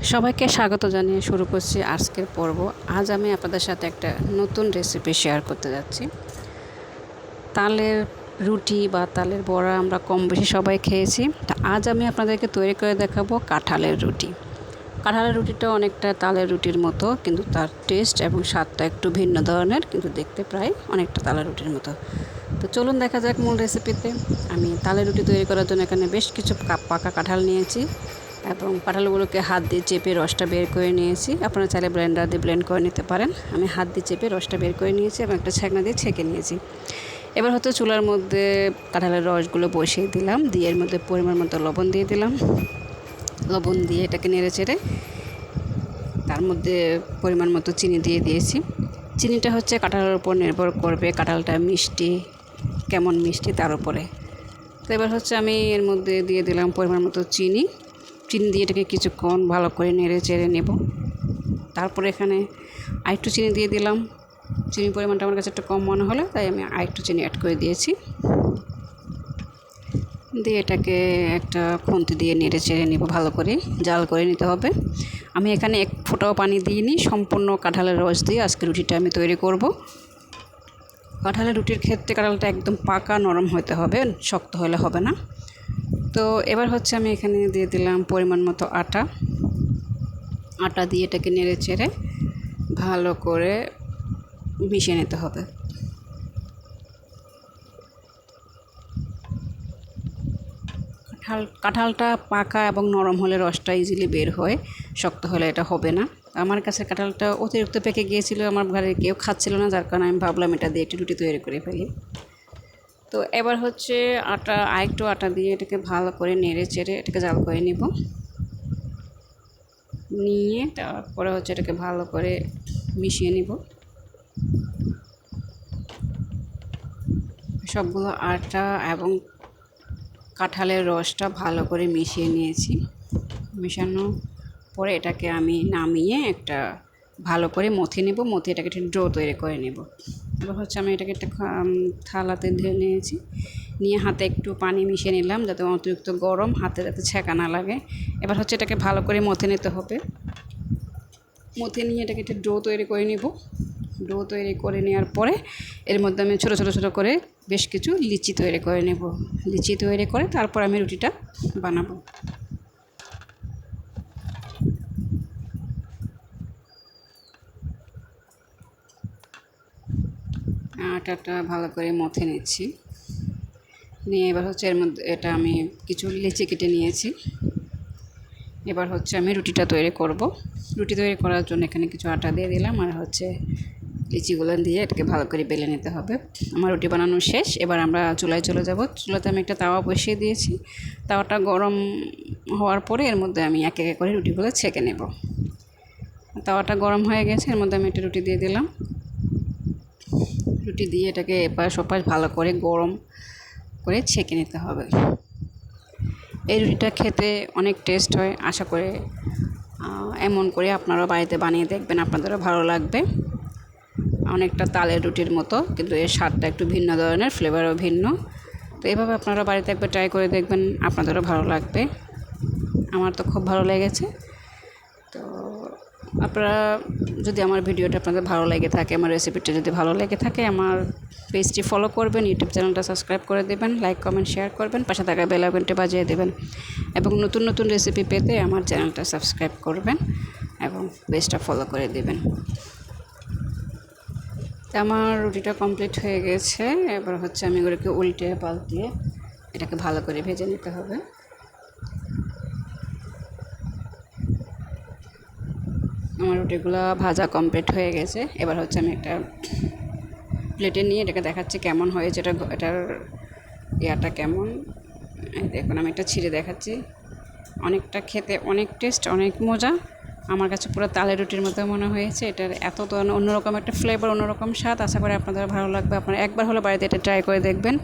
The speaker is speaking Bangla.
সবাইকে স্বাগত জানিয়ে শুরু করছি আজকের পর্ব। আজ আমি আপনাদের সাথে একটা নতুন রেসিপি শেয়ার করতে যাচ্ছি। তালের রুটি বা তালের বড়া আমরা কম বেশি সবাই খেয়েছি। তা আজ আমি আপনাদেরকে তৈরি করে দেখাবো কাঁঠালের রুটি। কাঁঠালের রুটিটা অনেকটা তালের রুটির মতো, কিন্তু তার টেস্ট এবং স্বাদটা একটু ভিন্ন ধরনের, কিন্তু দেখতে প্রায় অনেকটা তালের রুটির মতো। তো চলুন দেখা যাক মূল রেসিপিতে। আমি তালের রুটি তৈরি করার জন্য এখানে বেশ কিছু পাকা কাঁঠাল নিয়েছি এবং কাঁঠালগুলোকে হাত দিয়ে চেপে রসটা বের করে নিয়েছি। আপনারা চাইলে ব্লেন্ডার দিয়ে ব্লেন্ড করে নিতে পারেন। আমি হাত দিয়ে চেপে রসটা বের করে নিয়েছি এবং একটা ছ্যাঁকনা দিয়ে ছেঁকে নিয়েছি। এবার হয়তো চুলার মধ্যে কাঁঠালের রসগুলো বসিয়ে দিলাম, দিয়ে এর মধ্যে পরিমাণ মতো লবণ দিয়ে দিলাম। লবণ দিয়ে এটাকে নেড়ে চেড়ে তার মধ্যে পরিমাণ মতো চিনি দিয়ে দিয়েছি। চিনিটা হচ্ছে কাঁঠালের উপর নির্ভর করবে, কাঁঠালটা মিষ্টি কেমন মিষ্টি তার উপরে। তো এবার হচ্ছে আমি এর মধ্যে দিয়ে দিলাম পরিমাণ মতো চিনি দিয়ে এটাকে কিছুক্ষণ ভালো করে নেড়ে চেড়ে নেব। তারপরে এখানে আরেকটু চিনি দিয়ে দিলাম। চিনির পরিমাণটা আমার কাছে একটু কম মনে হলো, তাই আমি আরেকটু চিনি অ্যাড করে দিয়েছি। দিয়ে এটাকে একটা খুন্তি দিয়ে নেড়ে চেড়ে নেব, ভালো করে জাল করে নিতে হবে। আমি এখানে এক ফোঁটাও পানি দিইনি, সম্পূর্ণ কাঁঠালের রস দিয়ে আজকে রুটিটা আমি তৈরি করব। কাঁঠালের রুটির ক্ষেত্রে কাঁঠালটা একদম পাকা নরম হতে হবে, শক্ত হলে হবে না। তো এবার হচ্ছে আমি এখানে দিয়ে দিলাম পরিমাণ মতো আটা দিয়ে এটাকে নেড়ে চেড়ে ভালো করে মিশিয়ে নিতে হবে। কাঁঠালটা পাকা এবং নরম হলে রসটা ইজিলি বের হয়, শক্ত হলে এটা হবে না। আমার কাছে কাঁঠালটা অতিরিক্ত পেকে গিয়েছিল, আমার ঘরে কেউ খাচ্ছিল না, যার কারণে আমি ভাবলাম এটা দিয়ে একটু রুটি তৈরি করে ফেলি। তো এবার হচ্ছে আরেকটু আটা দিয়ে এটাকে ভালো করে নেড়ে চেড়ে এটাকে জাল করে নেব। নিয়ে তারপরে হচ্ছে এটাকে ভালো করে মিশিয়ে নিব। সবগুলো আটা এবং কাঁঠালের রসটা ভালো করে মিশিয়ে নিয়েছি। মেশানোর পরে এটাকে আমি নামিয়ে একটা ভালো করে মথে নেব। মথে এটাকে একটা ডো তৈরি করে নেব। এবার হচ্ছে আমি এটাকে একটা থালাতে ঢেলে নিয়েছি। নিয়ে হাতে একটু পানি মিশিয়ে নিলাম, যাতে অতিরিক্ত গরম হাতে যাতে ছ্যাঁকা না লাগে। এবার হচ্ছে এটাকে ভালো করে মথে নিতে হবে। মথে নিয়ে এটাকে একটা ডো তৈরি করে নেব। ডো তৈরি করে নেওয়ার পরে এর মধ্যে আমি ছোটো ছোটো ছোটো করে বেশ কিছু লিচি তৈরি করে নেব। লিচি তৈরি করে তারপর আমি রুটিটা বানাবো। আটাটা ভালো করে মথে নিচ্ছি। নিয়ে এবার হচ্ছে এর মধ্যে আমি কিছু লিচি কেটে নিয়েছি। এবার হচ্ছে আমি রুটিটা তৈরি করব। রুটি তৈরি করার জন্য এখানে কিছু আটা দিয়ে দিলাম, আর হচ্ছে লিচিগুলো দিয়ে এটাকে ভালো করে বেলে নিতে হবে। আমার রুটি বানানো শেষ। এবার আমরা চুলায় চলে যাব। চুলাতে আমি একটা তাওয়া বসিয়ে দিয়েছি। তাওয়াটা গরম হওয়ার পরে এর মধ্যে আমি এক এক করে রুটিগুলো ছেঁকে নেব। তাওয়াটা গরম হয়ে গেছে, এর মধ্যে আমি একটা রুটি দিয়ে দিলাম। রুটি দিয়ে এটাকে এপাশ ওপাশ ভালো করে গরম করে ছেঁকে নিতে হবে। এই রুটিটা খেতে অনেক টেস্ট হয়। আশা করে এমন করে আপনারাও বাড়িতে বানিয়ে দেখবেন, আপনাদেরও ভালো লাগবে। অনেকটা তালের রুটির মতো, কিন্তু এর স্বাদটা একটু ভিন্ন ধরনের, ফ্লেভারও ভিন্ন। তো এভাবে আপনারা বাড়িতে একবার ট্রাই করে দেখবেন, আপনাদেরও ভালো লাগবে। আমার তো খুব ভালো লেগেছে। তো আপনারা যদি আমার ভিডিওটা আপনাদের ভালো লেগে থাকে, আমার রেসিপিটা যদি ভালো লেগে থাকে, আমার পেজটি ফলো করবেন, ইউটিউব চ্যানেলটা সাবস্ক্রাইব করে দেবেন, লাইক কমেন্ট শেয়ার করবেন, পাশে থাকা বেল আইকনটি বাজিয়ে দেবেন এবং নতুন নতুন রেসিপি পেতে আমার চ্যানেলটা সাবস্ক্রাইব করবেন এবং পেজটা ফলো করে দেবেন। আমার রুটিটা কমপ্লিট হয়ে গেছে। এবার হচ্ছে আমি এগুলোকে উল্টে পাল্টিয়ে এটাকে ভালো করে ভেজে নিতে হবে। আমার রুটিগুলো ভাজা কমপ্লিট হয়ে গেছে। এবার হচ্ছে আমি একটা প্লেটে নিয়ে এটাকে দেখাচ্ছি কেমন হয়েছে, এটার ইয়াটা কেমন। দেখুন আমি একটা ছিঁড়ে দেখাচ্ছি। অনেকটা খেতে অনেক টেস্ট, অনেক মজা। আমার কাছে পুরো তালের রুটির মতো মনে হয়েছে। এটার এত তো অন্যরকম একটা ফ্লেভার, অন্যরকম স্বাদ। আশা করি আপনাদের ভালো লাগবে। আপনারা একবার হলে বাড়িতে এটা ট্রাই করে দেখবেন।